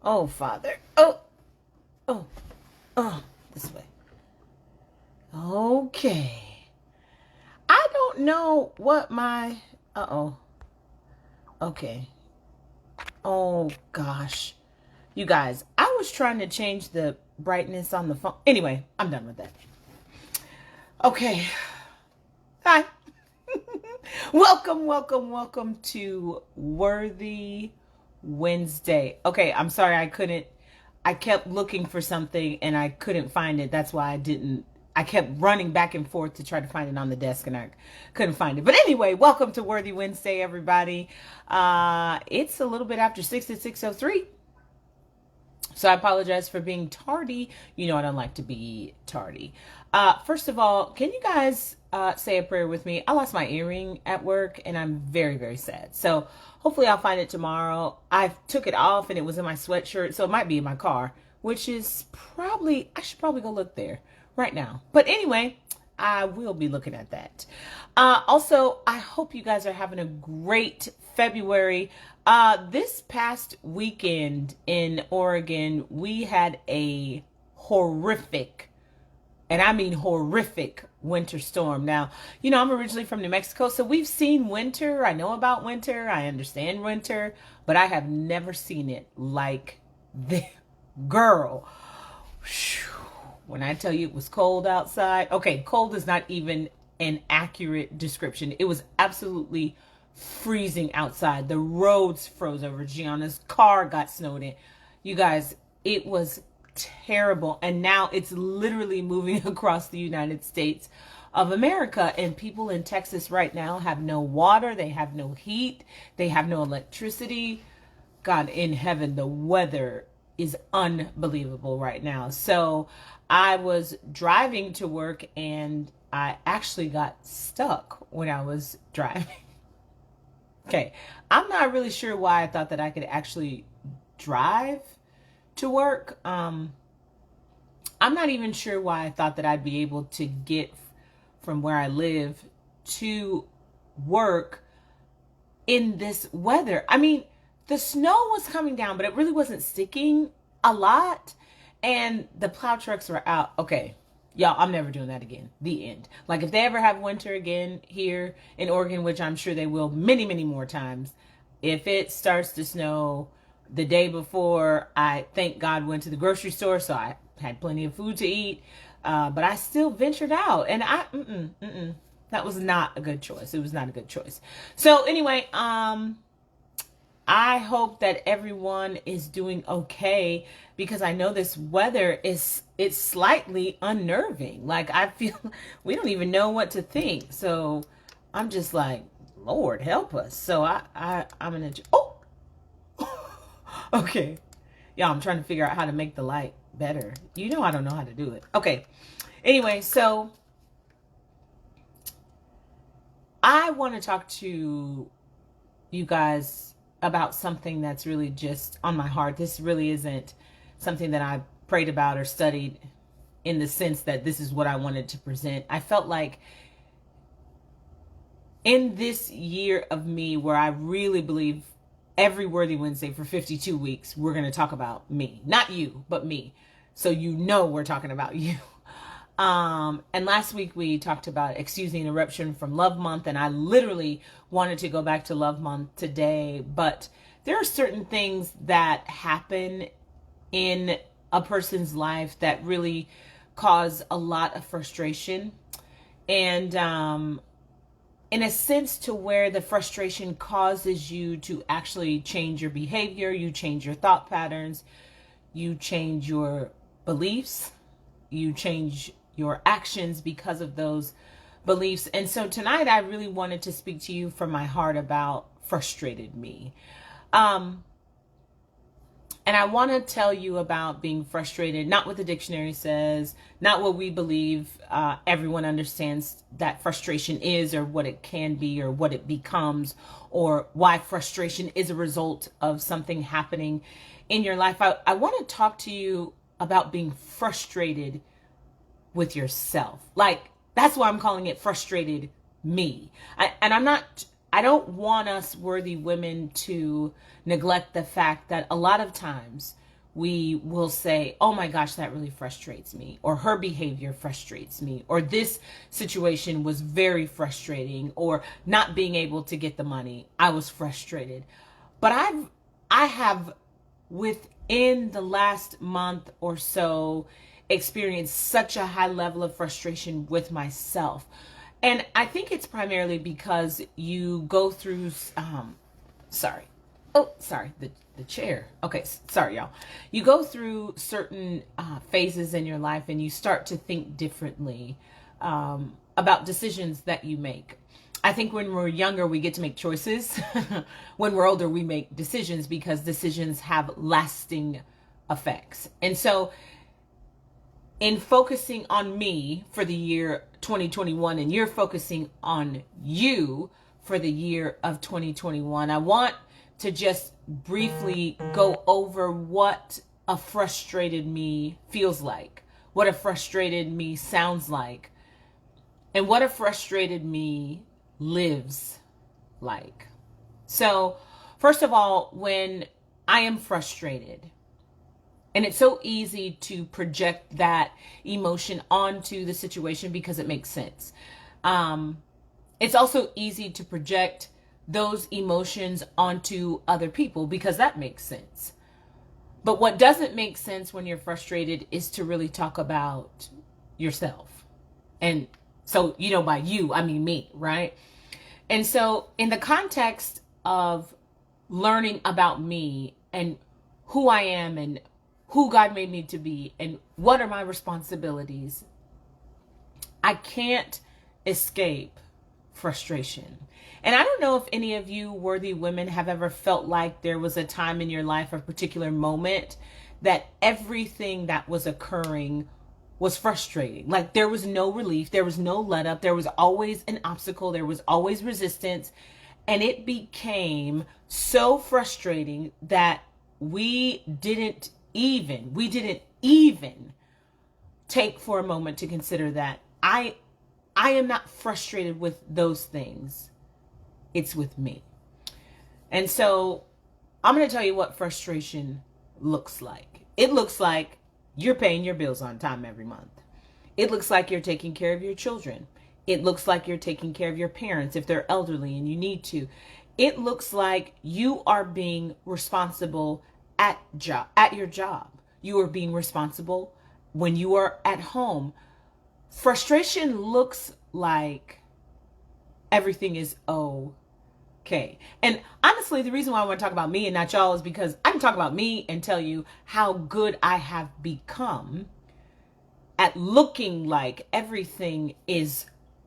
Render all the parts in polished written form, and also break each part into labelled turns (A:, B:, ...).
A: Oh, Father. Oh, oh, oh, this way. Okay. I don't know what my. Uh oh. Okay. Oh, gosh. You guys, I was trying to change the brightness on the phone. Anyway, I'm done with that. Okay. Hi. welcome to Worthy Wednesday. Okay, I'm sorry I kept looking for something and I couldn't find it. That's why I kept running back and forth to try to find it on the desk and I couldn't find it. But anyway, welcome to Worthy Wednesday, everybody. It's a little bit after 6 at 6:03. So I apologize for being tardy. You know I don't like to be tardy. First of all, can you guys say a prayer with me? I lost my earring at work and I'm very, very sad. So hopefully I'll find it tomorrow. I took it off and it was in my sweatshirt, so it might be in my car, which is I should probably go look there right now. But anyway, I will be looking at that. Also, I hope you guys are having a great February. This past weekend in Oregon, we had a horrific, and I mean horrific, winter storm. Now, I'm originally from New Mexico, so we've seen winter. I know about winter. I understand winter, but I have never seen it like the girl. When I tell you it was cold outside, okay, cold is not even an accurate description. It was absolutely freezing outside. The roads froze over. Gianna's car got snowed in. You guys, it was terrible. And now it's literally moving across the United States of America. And people in Texas right now have no water. They have no heat. They have no electricity. God in heaven, the weather is unbelievable right now. So I was driving to work and I actually got stuck when I was driving. Okay, I'm not really sure why I thought that I could actually drive to work. I'm not even sure why I thought that I'd be able to get from where I live to work in this weather. I mean, the snow was coming down, but it really wasn't sticking a lot. And the plow trucks were out. Okay, y'all, I'm never doing that again. The end. Like, if they ever have winter again here in Oregon, which I'm sure they will many, many more times, if it starts to snow the day before, I thank God went to the grocery store, so I had plenty of food to eat. But I still ventured out, and that was not a good choice. It was not a good choice. So anyway, I hope that everyone is doing okay, because I know this weather it's slightly unnerving. Like, I feel we don't even know what to think. So I'm just like, Lord help us. So I'm gonna okay. Yeah, I'm trying to figure out how to make the light better. I don't know how to do it. Okay. Anyway, so I want to talk to you guys about something that's really just on my heart. This really isn't something that I prayed about or studied in the sense that this is what I wanted to present. I felt like in this year of me, where I really believe every Worthy Wednesday for 52 weeks, we're going to talk about me. Not you, but me. So we're talking about you. And last week we talked about excuse the interruption from Love Month, and I literally wanted to go back to Love Month today, but there are certain things that happen in a person's life that really cause a lot of frustration, and in a sense to where the frustration causes you to actually change your behavior, you change your thought patterns, you change your beliefs, you change your actions because of those beliefs. And so tonight I really wanted to speak to you from my heart about frustrated me. And I want to tell you about being frustrated, not what the dictionary says, not what we believe everyone understands that frustration is, or what it can be, or what it becomes, or why frustration is a result of something happening in your life. I want to talk to you about being frustrated with yourself. Like, that's why I'm calling it frustrated me. I don't want us worthy women to neglect the fact that a lot of times we will say, oh my gosh, that really frustrates me, or her behavior frustrates me, or this situation was very frustrating, or not being able to get the money, I was frustrated. But I have within the last month or so experienced such a high level of frustration with myself. And I think it's primarily because you go through sorry. Oh, sorry, the chair. Okay, sorry, y'all. You go through certain phases in your life and you start to think differently about decisions that you make. I think when we're younger, we get to make choices. When we're older, we make decisions because decisions have lasting effects. And so, in focusing on me for the year 2021, and you're focusing on you for the year of 2021, I want to just briefly go over what a frustrated me feels like, what a frustrated me sounds like, and what a frustrated me lives like. So, first of all, when I am frustrated, and it's so easy to project that emotion onto the situation because it makes sense. It's also easy to project those emotions onto other people because that makes sense. But what doesn't make sense when you're frustrated is to really talk about yourself. And so, by you, I mean me, right? And so in the context of learning about me and who I am and who God made me to be and what are my responsibilities, I can't escape frustration. And I don't know if any of you worthy women have ever felt like there was a time in your life, a particular moment, that everything that was occurring was frustrating. Like there was no relief, there was no let up, there was always an obstacle, there was always resistance. And it became so frustrating that we didn't even take for a moment to consider that I am not frustrated with those things. It's with me. And so I'm going to tell you what frustration looks like. It looks like you're paying your bills on time every month. It looks like you're taking care of your children. It looks like you're taking care of your parents if they're elderly and you need to. It looks like you are being responsible at your job. You are being responsible when you are at home. Frustration looks like everything is okay. And honestly, the reason why I want to talk about me and not y'all is because I can talk about me and tell you how good I have become at looking like everything is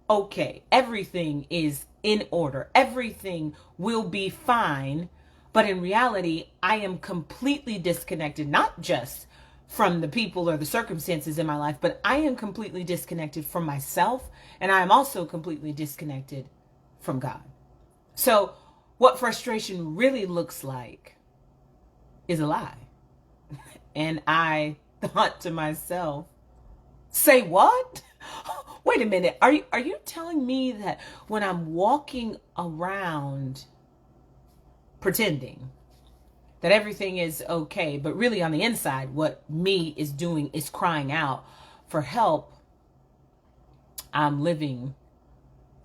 A: okay. Everything is in order. Everything will be fine. But in reality, I am completely disconnected, not just from the people or the circumstances in my life, but I am completely disconnected from myself. And I am also completely disconnected from God. So what frustration really looks like is a lie. And I thought to myself, say what? Wait a minute. Are you telling me that when I'm walking around pretending that everything is okay, but really on the inside, what me is doing is crying out for help, I'm living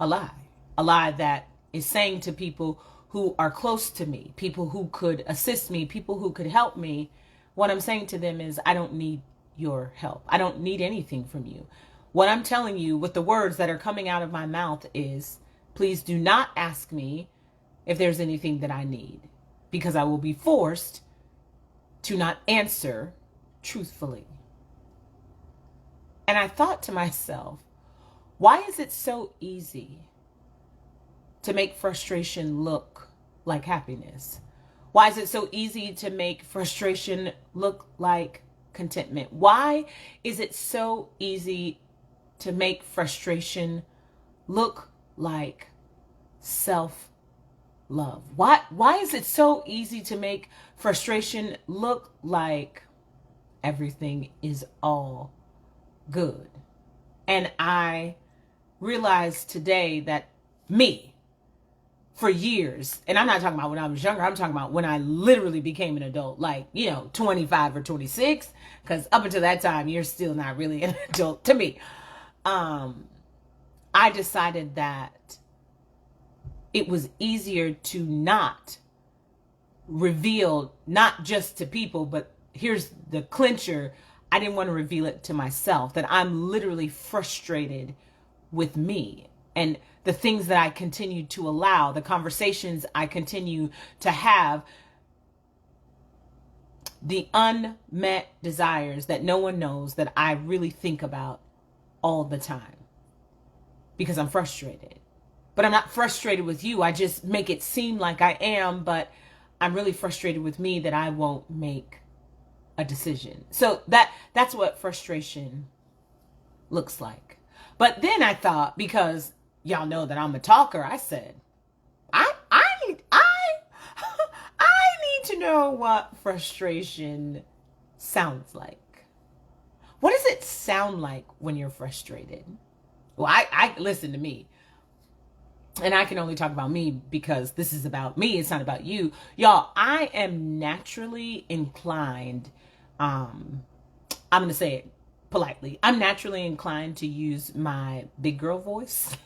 A: a lie that is saying to people who are close to me, people who could assist me, people who could help me, what I'm saying to them is, I don't need your help. I don't need anything from you. What I'm telling you with the words that are coming out of my mouth is, please do not ask me if there's anything that I need, because I will be forced to not answer truthfully. And I thought to myself, why is it so easy to make frustration look like happiness? Why is it so easy to make frustration look like contentment? Why is it so easy to make frustration look like self-love? Why is it so easy to make frustration look like everything is all good? And I realized today that me, for years. And I'm not talking about when I was younger. I'm talking about when I literally became an adult, like, 25 or 26. Because up until that time, you're still not really an adult to me. I decided that it was easier to not reveal, not just to people, but here's the clincher. I didn't want to reveal it to myself, that I'm literally frustrated with me and the things that I continue to allow, the conversations I continue to have, the unmet desires that no one knows that I really think about all the time because I'm frustrated. But I'm not frustrated with you. I just make it seem like I am, but I'm really frustrated with me that I won't make a decision. So that's what frustration looks like. But then I thought, because y'all know that I'm a talker, I said, I need to know what frustration sounds like. What does it sound like when you're frustrated? Well, I listen to me. And I can only talk about me because this is about me. It's not about you. Y'all, I am naturally inclined. I'm going to say it politely. I'm naturally inclined to use my big girl voice.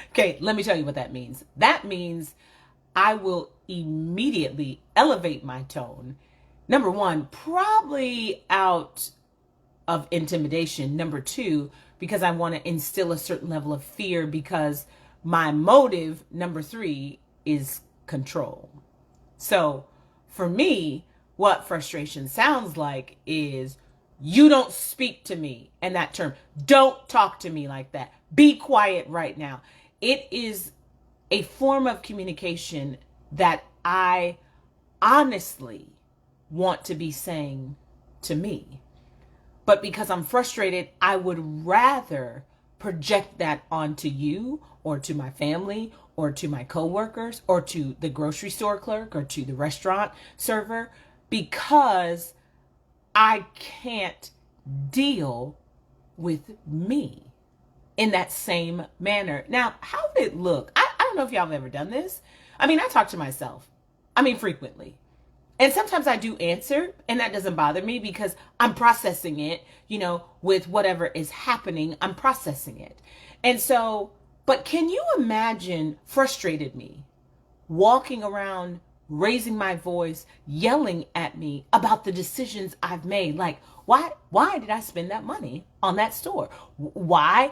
A: Okay, let me tell you what that means. That means I will immediately elevate my tone. Number one, probably out of intimidation. Number two, because I want to instill a certain level of fear, because my motive, number three, is control. So for me, what frustration sounds like is, you don't speak to me. And that term, don't talk to me like that. Be quiet right now. It is a form of communication that I honestly want to be saying to me. But because I'm frustrated, I would rather project that onto you, or to my family, or to my coworkers, or to the grocery store clerk, or to the restaurant server, because I can't deal with me in that same manner. Now, how would it look? I don't know if y'all have ever done this. I mean, I talk to myself. Frequently. And sometimes I do answer, and that doesn't bother me because I'm processing it, with whatever is happening, I'm processing it. And so, but can you imagine frustrated me walking around, raising my voice, yelling at me about the decisions I've made? Like, why did I spend that money on that store? Why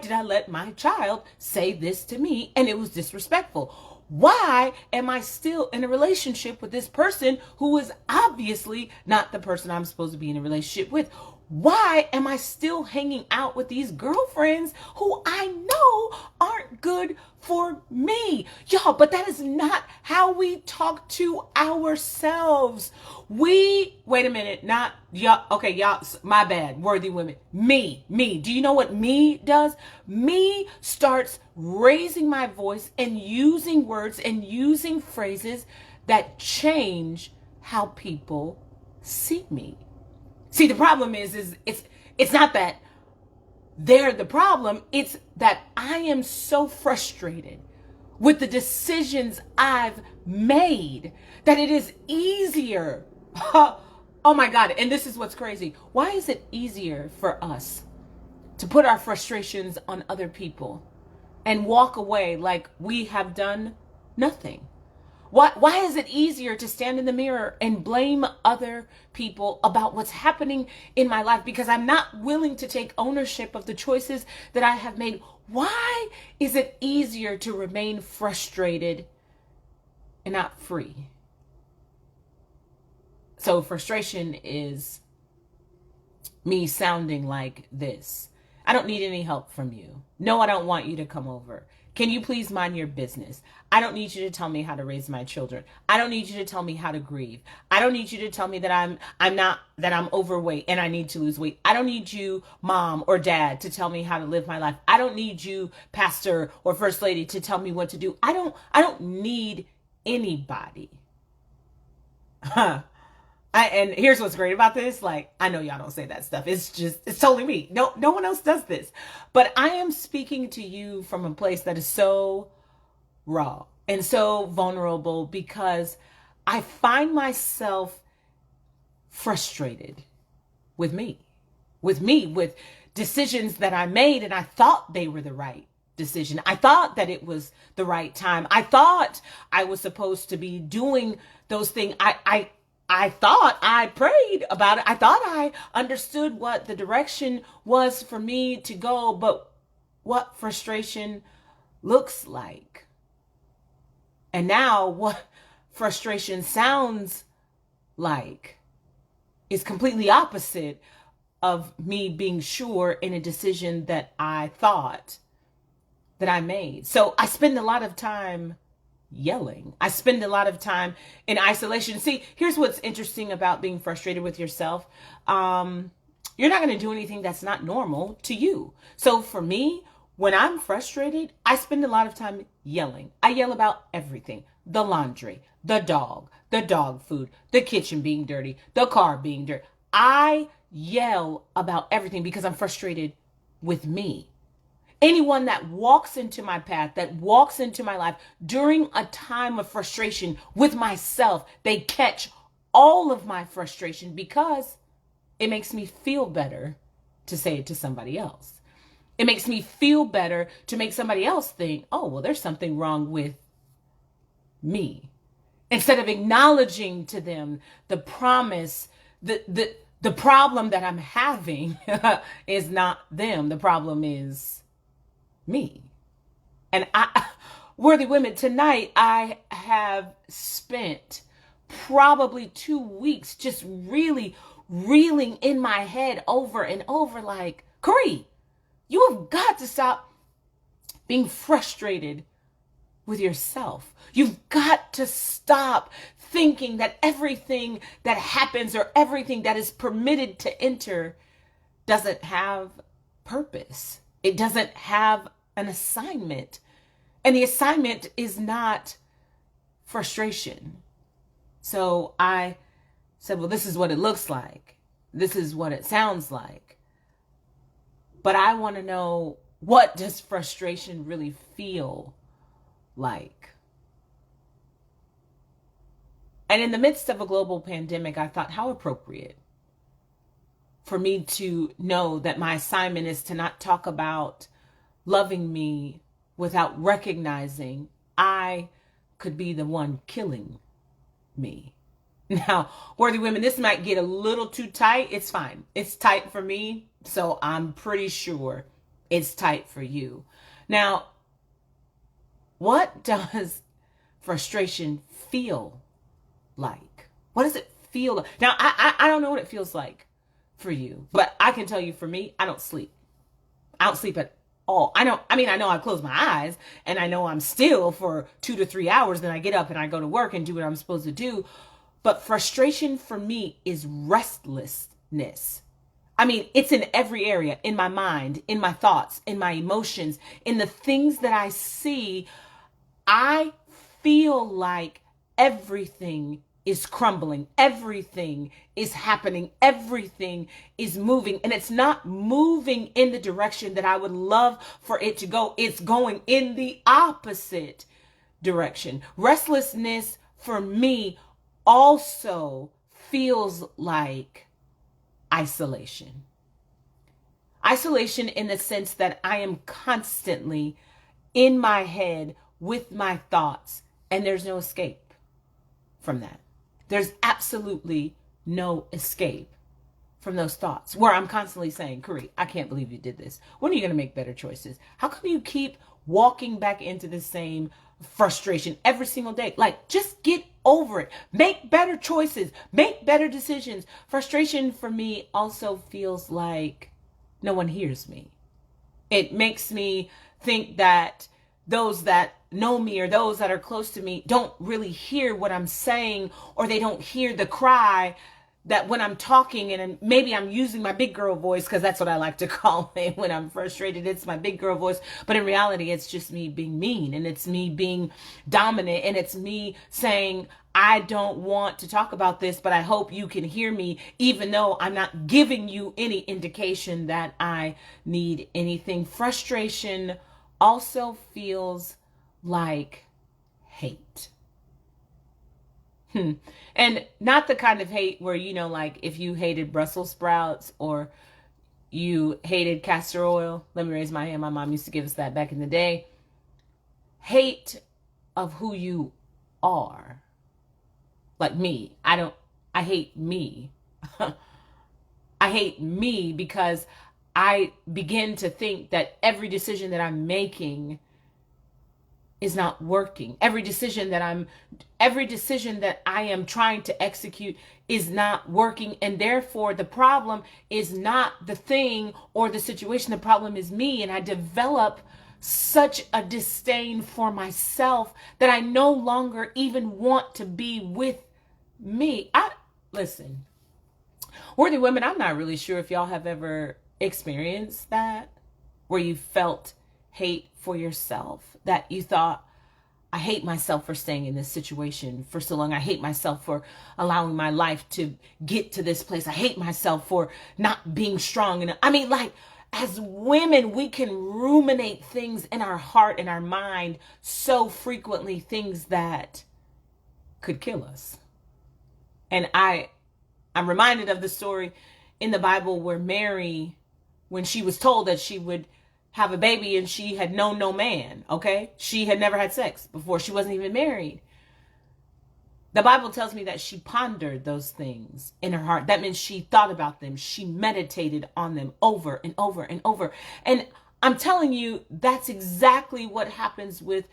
A: did I let my child say this to me and it was disrespectful? Why am I still in a relationship with this person who is obviously not the person I'm supposed to be in a relationship with? Why am I still hanging out with these girlfriends who I know aren't good for me? Y'all, but that is not how we talk to ourselves. Wait a minute, not y'all. Okay, y'all, my bad, worthy women. Me. Do you know what me does? Me starts raising my voice and using words and using phrases that change how people see me. See, the problem is it's not that they're the problem. It's that I am so frustrated with the decisions I've made that it is easier. Oh my God. And this is what's crazy. Why is it easier for us to put our frustrations on other people and walk away like we have done nothing? Why is it easier to stand in the mirror and blame other people about what's happening in my life because I'm not willing to take ownership of the choices that I have made? Why is it easier to remain frustrated and not free? So frustration is me sounding like this. I don't need any help from you. No, I don't want you to come over. Can you please mind your business? I don't need you to tell me how to raise my children. I don't need you to tell me how to grieve. I don't need you to tell me that I'm overweight and I need to lose weight. I don't need you, mom or dad, to tell me how to live my life. I don't need you, pastor or first lady, to tell me what to do. I don't need anybody. And here's what's great about this. Like, I know y'all don't say that stuff. It's totally me. No one else does this. But I am speaking to you from a place that is so raw and so vulnerable because I find myself frustrated with with decisions that I made, and I thought they were the right decision. I thought that it was the right time. I thought I was supposed to be doing those things. I thought I prayed about it. I thought I understood what the direction was for me to go, but what frustration looks like. And now what frustration sounds like is completely opposite of me being sure in a decision that I thought that I made. So I spend a lot of time yelling. I spend a lot of time in isolation. See, here's what's interesting about being frustrated with yourself. You're not going to do anything that's not normal to you. So for me, when I'm frustrated, I spend a lot of time yelling. I yell about everything: the laundry, the dog food, the kitchen being dirty, the car being dirty. I yell about everything because I'm frustrated with me. Anyone that walks into my path, that walks into my life during a time of frustration with myself, they catch all of my frustration because it makes me feel better to say it to somebody else. It makes me feel better to make somebody else think, oh, well, there's something wrong with me. Instead of acknowledging to them the promise, the problem that I'm having is not them. The problem is me. And worthy women, tonight I have spent probably 2 weeks just really reeling in my head over and over like, Corey, you have got to stop being frustrated with yourself. You've got to stop thinking that everything that happens or everything that is permitted to enter doesn't have purpose. It doesn't have an assignment. And the assignment is not frustration. So I said, well, this is what it looks like. This is what it sounds like. But I want to know, what does frustration really feel like? And in the midst of a global pandemic, I thought, how appropriate for me to know that my assignment is to not talk about loving me without recognizing I could be the one killing me. Now, worthy women, this might get a little too tight. It's fine. It's tight for me, so I'm pretty sure it's tight for you. Now, what does frustration feel like? What does it feel like? Now, I don't know what it feels like for you, but I can tell you, for me, I don't sleep. I don't sleep at all. I know I close my eyes and I know I'm still for 2 to 3 hours. Then I get up and I go to work and do what I'm supposed to do. But frustration for me is restlessness. I mean, it's in every area, in my mind, in my thoughts, in my emotions, in the things that I see. I feel like everything is crumbling. Everything is happening. Everything is moving. And it's not moving in the direction that I would love for it to go. It's going in the opposite direction. Restlessness for me also feels like isolation. Isolation in the sense that I am constantly in my head with my thoughts, and there's no escape from that. There's absolutely no escape from those thoughts where I'm constantly saying, Curry, I can't believe you did this. When are you going to make better choices? How come you keep walking back into the same frustration every single day? Like, just get over it. Make better choices. Make better decisions. Frustration for me also feels like no one hears me. It makes me think that those that know me or those that are close to me don't really hear what I'm saying, or they don't hear the cry that when I'm talking, and maybe I'm using my big girl voice, because that's what I like to call it when I'm frustrated. It's my big girl voice. But in reality, it's just me being mean, and it's me being dominant, and it's me saying, I don't want to talk about this, but I hope you can hear me, even though I'm not giving you any indication that I need anything. Frustration also feels like hate. And not the kind of hate where, like if you hated Brussels sprouts or you hated castor oil. Let me raise my hand. My mom used to give us that back in the day. Hate of who you are. Like me. I hate me. I hate me because I begin to think that every decision that I'm making is not working. Every decision that I am trying to execute is not working. And therefore the problem is not the thing or the situation. The problem is me. And I develop such a disdain for myself that I no longer even want to be with me. Listen, worthy women, I'm not really sure if y'all have ever experienced that, where you felt hate for yourself, that you thought, I hate myself for staying in this situation for so long. I hate myself for allowing my life to get to this place. I hate myself for not being strong enough. I mean, like, as women, we can ruminate things in our heart and our mind so frequently, things that could kill us. And I'm reminded of the story in the Bible where Mary, when she was told that she would have a baby and she had known no man, okay? She had never had sex before. She wasn't even married. The Bible tells me that she pondered those things in her heart. That means she thought about them. She meditated on them over and over and over. And I'm telling you, that's exactly what happens with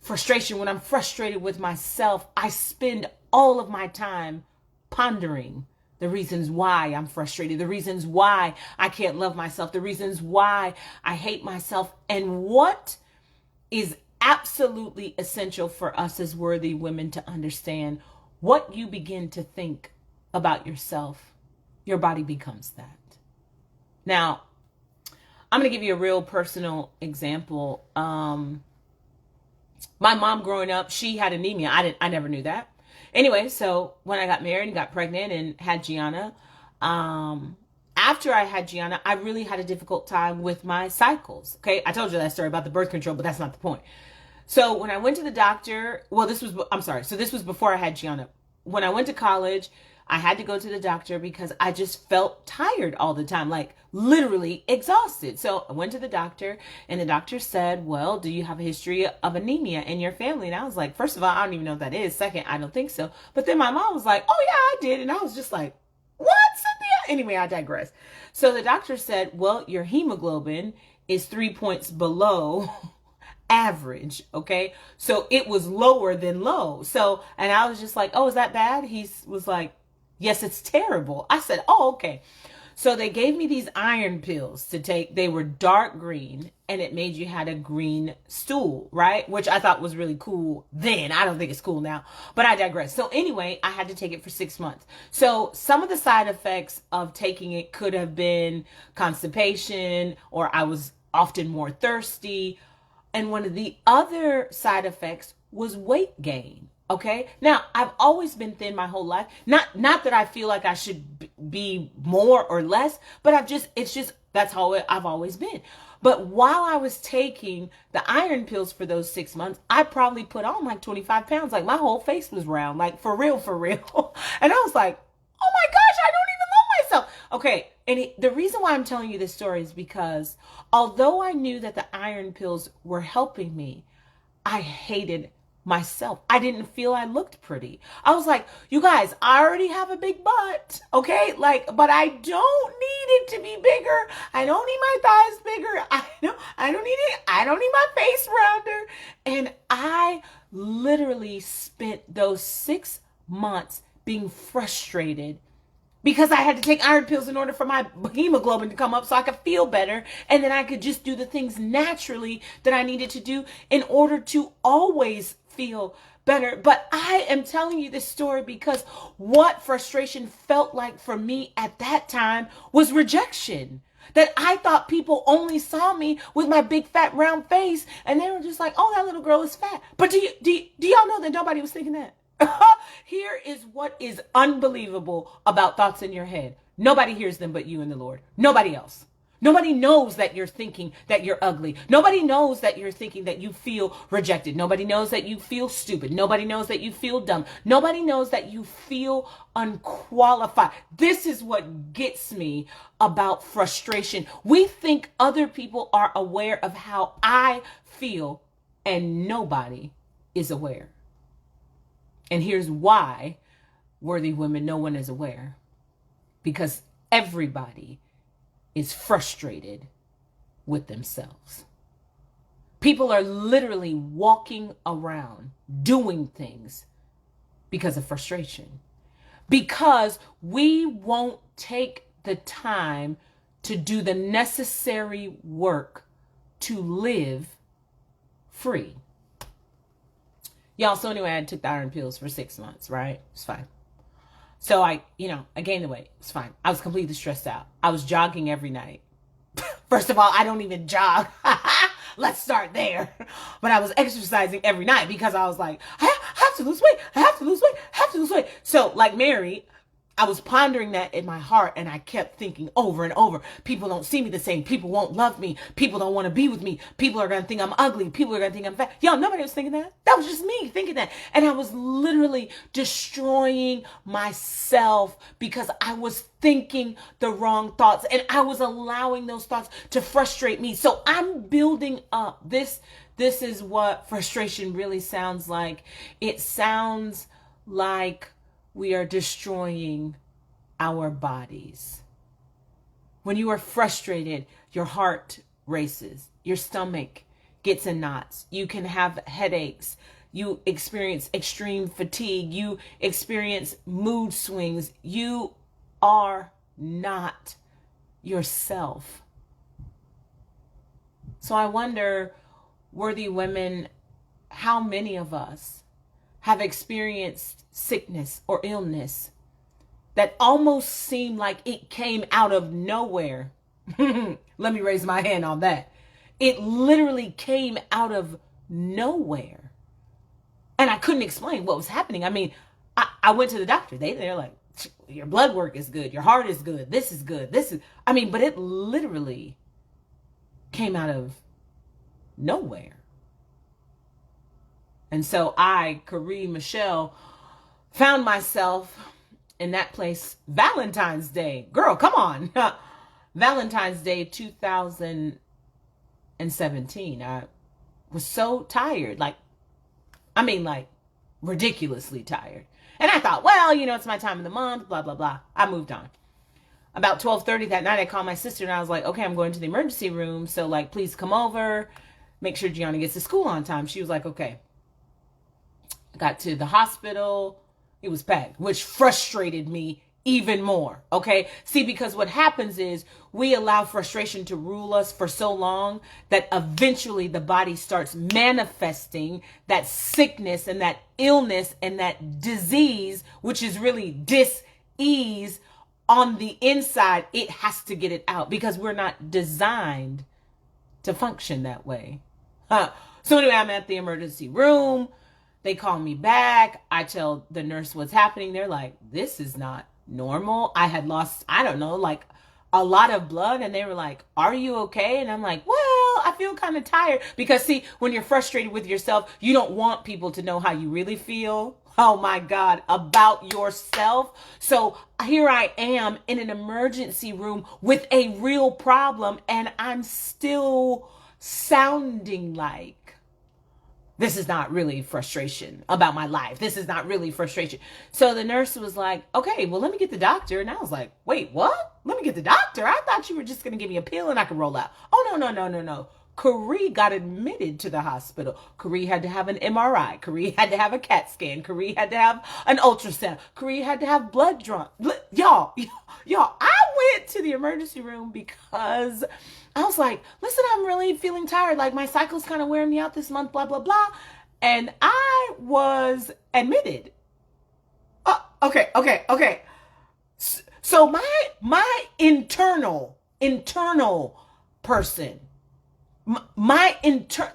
A: frustration. When I'm frustrated with myself, I spend all of my time pondering the reasons why I'm frustrated, the reasons why I can't love myself, the reasons why I hate myself. And what is absolutely essential for us as worthy women to understand, what you begin to think about yourself, your body becomes that. Now, I'm going to give you a real personal example. My mom growing up, she had anemia. I never knew that. Anyway, so when I got married and got pregnant and had Gianna, after I had Gianna, I really had a difficult time with my cycles. Okay, I told you that story about the birth control, but that's not the point. So when I went to the doctor, this was before I had Gianna. When I went to college, I had to go to the doctor because I just felt tired all the time, like literally exhausted. So I went to the doctor and the doctor said, well, do you have a history of anemia in your family? And I was like, first of all, I don't even know what that is. Second, I don't think so. But then my mom was like, oh yeah, I did. And I was just like, what, Cynthia? Anyway, I digress. So the doctor said, well, your hemoglobin is 3 points below average. Okay. So it was lower than low. So, and I was just like, oh, is that bad? He was like, yes, it's terrible. I said, oh, okay. So they gave me these iron pills to take. They were dark green and it made you had a green stool, right? Which I thought was really cool then. I don't think it's cool now, but I digress. So anyway, I had to take it for 6 months. So some of the side effects of taking it could have been constipation, or I was often more thirsty. And one of the other side effects was weight gain. Okay. Now, I've always been thin my whole life. Not that I feel like I should be more or less, but that's how I've always been. But while I was taking the iron pills for those 6 months, I probably put on like 25 pounds. Like my whole face was round, like for real, for real. And I was like, oh my gosh, I don't even love myself. Okay. And the reason why I'm telling you this story is because although I knew that the iron pills were helping me, I hated myself. I didn't feel I looked pretty. I was like, you guys, I already have a big butt. Okay. But I don't need it to be bigger. I don't need my thighs bigger. I don't need it. I don't need my face rounder. And I literally spent those 6 months being frustrated because I had to take iron pills in order for my hemoglobin to come up so I could feel better. And then I could just do the things naturally that I needed to do in order to always feel better. But I am telling you this story because what frustration felt like for me at that time was rejection. That I thought people only saw me with my big fat round face and they were just like, oh, that little girl is fat. But do y'all know that nobody was thinking that? Here is what is unbelievable about thoughts in your head. Nobody hears them but you and the Lord. Nobody else. Nobody knows that you're thinking that you're ugly. Nobody knows that you're thinking that you feel rejected. Nobody knows that you feel stupid. Nobody knows that you feel dumb. Nobody knows that you feel unqualified. This is what gets me about frustration. We think other people are aware of how I feel, and nobody is aware. And here's why, worthy women, no one is aware. Because everybody is frustrated with themselves. People are literally walking around doing things because of frustration. Because we won't take the time to do the necessary work to live free. Y'all, so anyway, I took the iron pills for 6 months, right? It's fine. So I gained the weight. It's fine. I was completely stressed out. I was jogging every night. First of all, I don't even jog. Let's start there. But I was exercising every night because I was like, I have to lose weight. I have to lose weight. I have to lose weight. So like Mary, I was pondering that in my heart, and I kept thinking over and over, people don't see me the same. People won't love me. People don't want to be with me. People are going to think I'm ugly. People are going to think I'm fat. Y'all, nobody was thinking that. That was just me thinking that. And I was literally destroying myself because I was thinking the wrong thoughts, and I was allowing those thoughts to frustrate me. So I'm building up. This is what frustration really sounds like. It sounds like we are destroying our bodies. When you are frustrated, your heart races, your stomach gets in knots, you can have headaches, you experience extreme fatigue, you experience mood swings, you are not yourself. So I wonder, worthy women, how many of us have experienced sickness or illness that almost seemed like it came out of nowhere. Let me raise my hand on that. It literally came out of nowhere. And I couldn't explain what was happening. I mean, I went to the doctor. They're like, your blood work is good. Your heart is good. This is good. But it literally came out of nowhere. And so I, Carrie Michelle, found myself in that place Valentine's Day. Girl, come on. Valentine's Day 2017. I was so tired. Like ridiculously tired. And I thought, well, it's my time of the month, blah, blah, blah. I moved on. About 12:30 that night, I called my sister and I was like, okay, I'm going to the emergency room. So please come over. Make sure Gianna gets to school on time. She was like, okay. Got to the hospital, it was packed, which frustrated me even more. Okay. See, because what happens is we allow frustration to rule us for so long that eventually the body starts manifesting that sickness and that illness and that disease, which is really dis-ease on the inside. It has to get it out because we're not designed to function that way. So anyway, I'm at the emergency room. They call me back. I tell the nurse what's happening. They're like, this is not normal. I had lost, a lot of blood. And they were like, are you okay? And I'm like, well, I feel kind of tired. Because see, when you're frustrated with yourself, you don't want people to know how you really feel. Oh my God, about yourself. So here I am in an emergency room with a real problem. And I'm still sounding like, this is not really frustration about my life. This is not really frustration. So the nurse was like, okay, well, let me get the doctor. And I was like, wait, what? Let me get the doctor? I thought you were just going to give me a pill and I could roll out. Oh, no. Carrie got admitted to the hospital. Carrie had to have an MRI. Carrie had to have a CAT scan. Carrie had to have an ultrasound. Carrie had to have blood drawn. Y'all, I went to the emergency room because I was like, listen, I'm really feeling tired. Like my cycle's kind of wearing me out this month, blah, blah, blah. And I was admitted. Okay. So my internal person,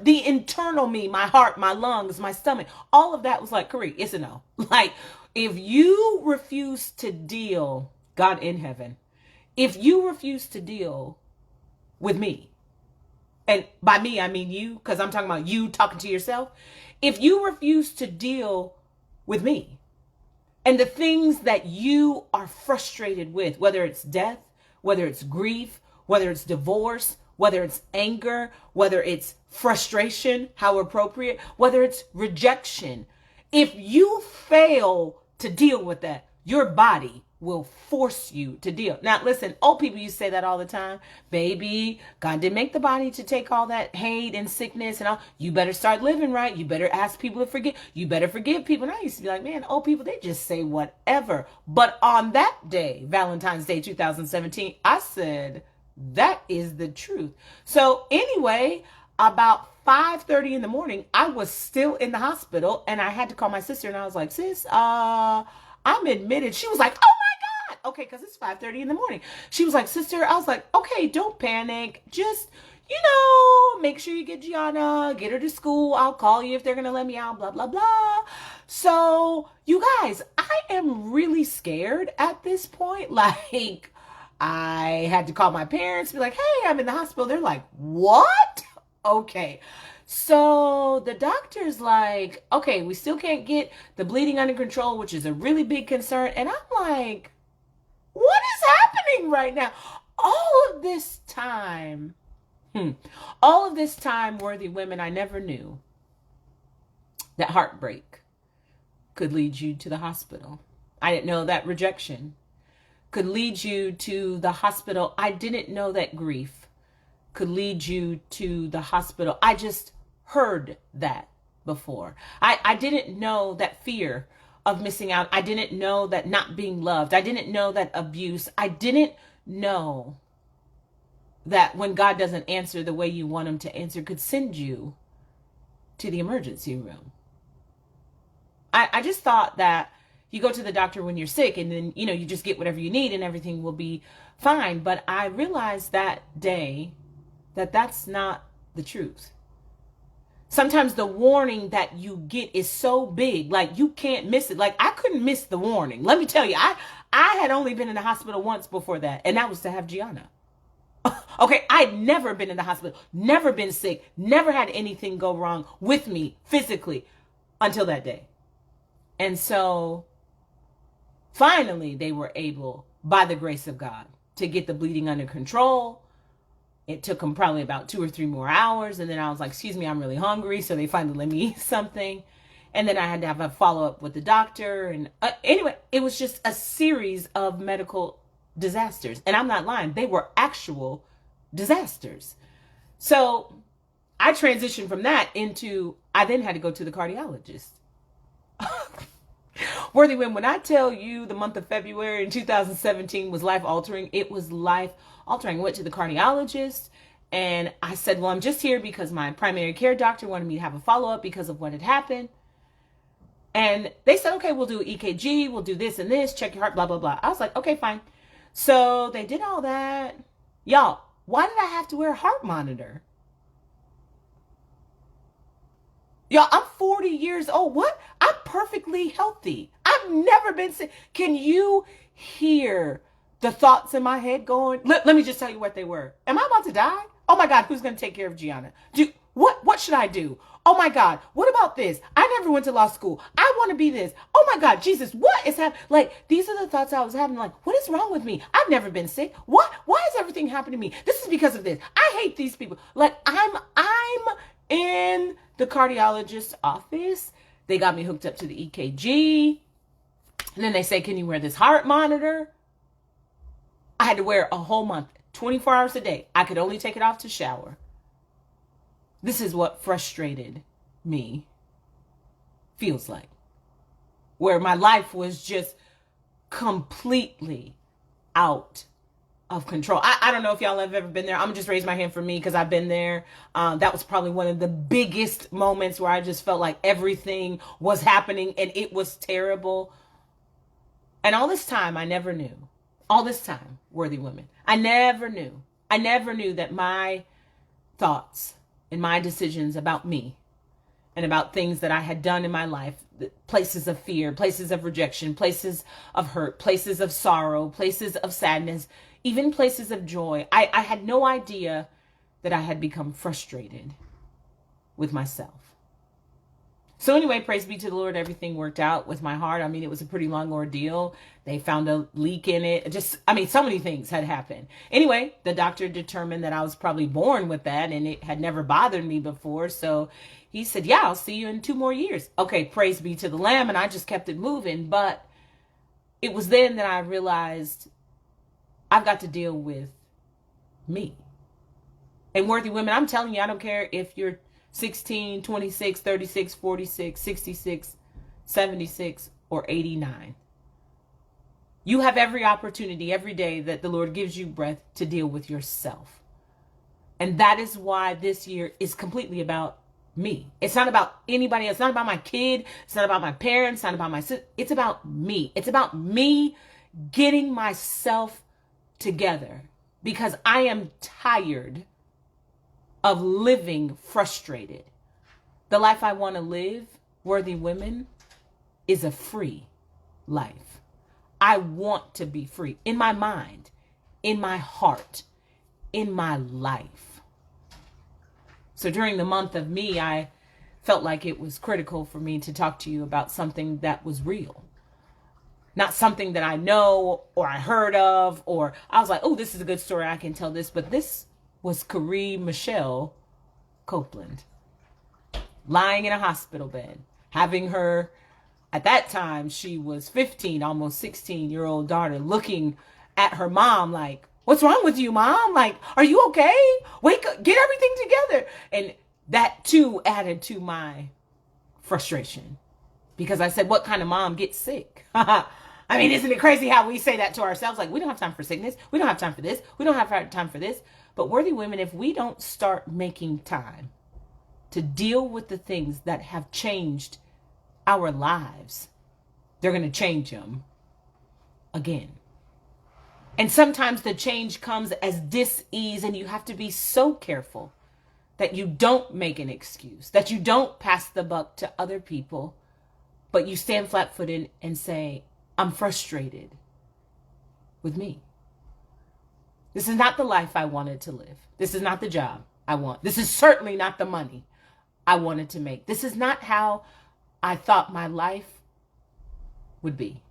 A: the internal me, my heart, my lungs, my stomach, all of that was like, Carrie, it's a no. Like if you refuse to deal, God in heaven, if you refuse to deal with me. And by me, I mean you, because I'm talking about you talking to yourself. If you refuse to deal with me and the things that you are frustrated with, whether it's death, whether it's grief, whether it's divorce, whether it's anger, whether it's frustration, how appropriate, whether it's rejection, if you fail to deal with that, your body will force you to deal. Now, listen, old people used to say that all the time. Baby, God didn't make the body to take all that hate and sickness and all. You better start living right. You better ask people to forgive. You better forgive people. And I used to be like, man, old people, they just say whatever. But on that day, Valentine's Day 2017, I said, that is the truth. So anyway, about 5:30 in the morning, I was still in the hospital and I had to call my sister and I was like, sis, I'm admitted. She was like, oh my God. Okay, because it's 5:30 in the morning. She was like, sister, I was like, okay, don't panic. Just, make sure you get Gianna, get her to school. I'll call you if they're going to let me out, blah, blah, blah. So you guys, I am really scared at this point. Like, I had to call my parents, be like, hey, I'm in the hospital. They're like, what? Okay. So the doctor's like, okay, we still can't get the bleeding under control, which is a really big concern. And I'm like, what is happening right now? All of this time, worthy women, I never knew that heartbreak could lead you to the hospital. I didn't know that rejection could lead you to the hospital. I didn't know that grief could lead you to the hospital. I just heard that before. I didn't know that fear of missing out. I didn't know that not being loved. I didn't know that abuse. I didn't know that when God doesn't answer the way you want him to answer, could send you to the emergency room. I just thought that you go to the doctor when you're sick and then, you just get whatever you need and everything will be fine. But I realized that day that that's not the truth. Sometimes the warning that you get is so big, like you can't miss it. Like I couldn't miss the warning. Let me tell you, I had only been in the hospital once before that, and that was to have Gianna. Okay, I'd never been in the hospital, never been sick, never had anything go wrong with me physically until that day. And so finally they were able, by the grace of God, to get the bleeding under control. It took them probably about 2 or 3 more hours. And then I was like, excuse me, I'm really hungry. So they finally let me eat something. And then I had to have a follow-up with the doctor. And anyway, it was just a series of medical disasters. And I'm not lying. They were actual disasters. So I transitioned from that into, I then had to go to the cardiologist. Worthy women, when I tell you the month of February in 2017 was life-altering, it was life-altering. I went to the cardiologist and I said, well, I'm just here because my primary care doctor wanted me to have a follow-up because of what had happened. And they said, okay, we'll do an EKG, we'll do this and this, check your heart, blah, blah, blah. I was like, okay, fine. So they did all that. Y'all, why did I have to wear a heart monitor? Y'all, I'm 40 years old. What? I'm perfectly healthy. I've never been sick. Can you hear the thoughts in my head going? Let me just tell you what they were. Am I about to die? Oh my God, who's going to take care of Gianna? What should I do? Oh my God, what about this? I never went to law school. I want to be this. Oh my God, Jesus, what is happening? Like, these are the thoughts I was having. Like, what is wrong with me? I've never been sick. What? Why is everything happening to me? This is because of this. I hate these people. Like, I'm in the cardiologist's office. They got me hooked up to the EKG. And then they say, can you wear this heart monitor? I had to wear a whole month, 24 hours a day. I could only take it off to shower. This is what frustrated me feels like. Where my life was just completely out of control. I don't know if y'all have ever been there. I'm gonna just raise my hand for me because I've been there. That was probably one of the biggest moments where I just felt like everything was happening and it was terrible. And all this time, I never knew. All this time, worthy women, I never knew that my thoughts and my decisions about me and about things that I had done in my life, places of fear, places of rejection, places of hurt, places of sorrow, places of sadness, even places of joy. I had no idea that I had become frustrated with myself. So anyway, praise be to the Lord. Everything worked out with my heart. I mean, it was a pretty long ordeal. They found a leak in it. So many things had happened. Anyway, the doctor determined that I was probably born with that and it had never bothered me before. So he said, yeah, I'll see you in 2 more years. Okay, praise be to the Lamb. And I just kept it moving. But it was then that I realized I've got to deal with me. And worthy women, I'm telling you, I don't care if you're 16, 26, 36, 46, 66, 76, or 89. You have every opportunity every day that the Lord gives you breath to deal with yourself. And that is why this year is completely about me. It's not about anybody else. It's not about my kid. It's not about my parents. It's not about my sister. It's about me. It's about me getting myself together because I am tired of living frustrated. The life I want to live, worthy women, is a free life. I want to be free in my mind, in my heart, in my life. So during the month of me, I felt like it was critical for me to talk to you about something that was real. Not something that I know or I heard of, or I was like, oh, this is a good story, I can tell this. But this was Caree Michelle Copeland, lying in a hospital bed, having her, at that time, she was 15, almost 16-year-old daughter, looking at her mom like, what's wrong with you, Mom? Like, are you okay? Wake up, get everything together. And that too added to my frustration because I said, what kind of mom gets sick? I mean, isn't it crazy how we say that to ourselves? Like, we don't have time for sickness. We don't have time for this. We don't have time for this. But worthy women, if we don't start making time to deal with the things that have changed our lives, they're going to change them again. And sometimes the change comes as dis-ease, and you have to be so careful that you don't make an excuse, that you don't pass the buck to other people, but you stand flat-footed and say, I'm frustrated with me. This is not the life I wanted to live. This is not the job I want. This is certainly not the money I wanted to make. This is not how I thought my life would be.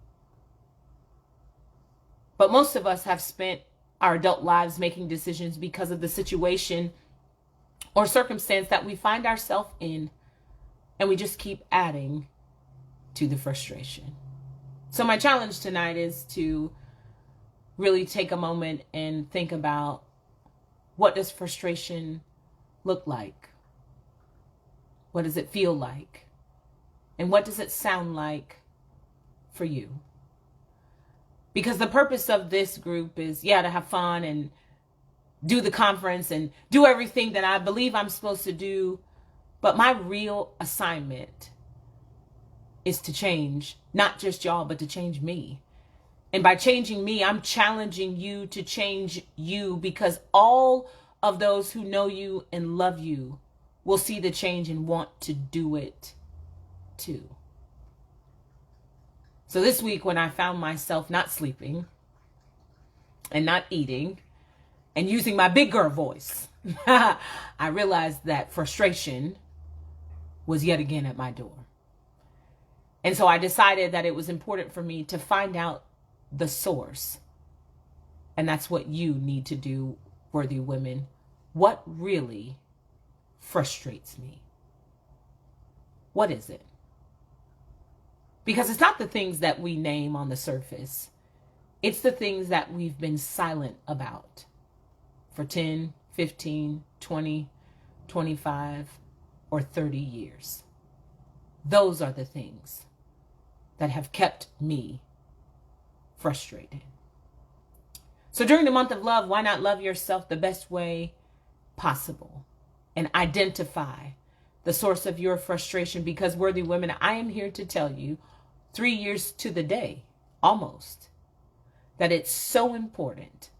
A: But most of us have spent our adult lives making decisions because of the situation or circumstance that we find ourselves in, and we just keep adding to the frustration. So my challenge tonight is to really take a moment and think about, what does frustration look like? What does it feel like? And what does it sound like for you? Because the purpose of this group is, to have fun and do the conference and do everything that I believe I'm supposed to do. But my real assignment is to change, not just y'all, but to change me. And by changing me, I'm challenging you to change you, because all of those who know you and love you will see the change and want to do it too. So this week, when I found myself not sleeping and not eating and using my big girl voice, I realized that frustration was yet again at my door. And so I decided that it was important for me to find out the source. And that's what you need to do, worthy women. What really frustrates me? What is it? Because it's not the things that we name on the surface. It's the things that we've been silent about for 10, 15, 20, 25, or 30 years. Those are the things that have kept me frustrated. So during the month of love, why not love yourself the best way possible and identify the source of your frustration? Because worthy women, I am here to tell you, 3 years to the day, almost, that it's so important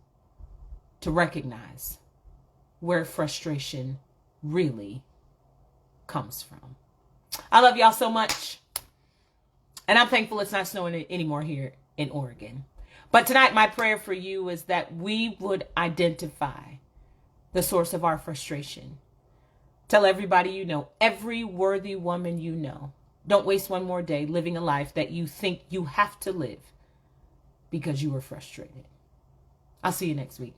A: to recognize where frustration really comes from. I love y'all so much. And I'm thankful it's not snowing anymore here in Oregon. But tonight, my prayer for you is that we would identify the source of our frustration. Tell everybody you know, every worthy woman you know. Don't waste one more day living a life that you think you have to live because you were frustrated. I'll see you next week.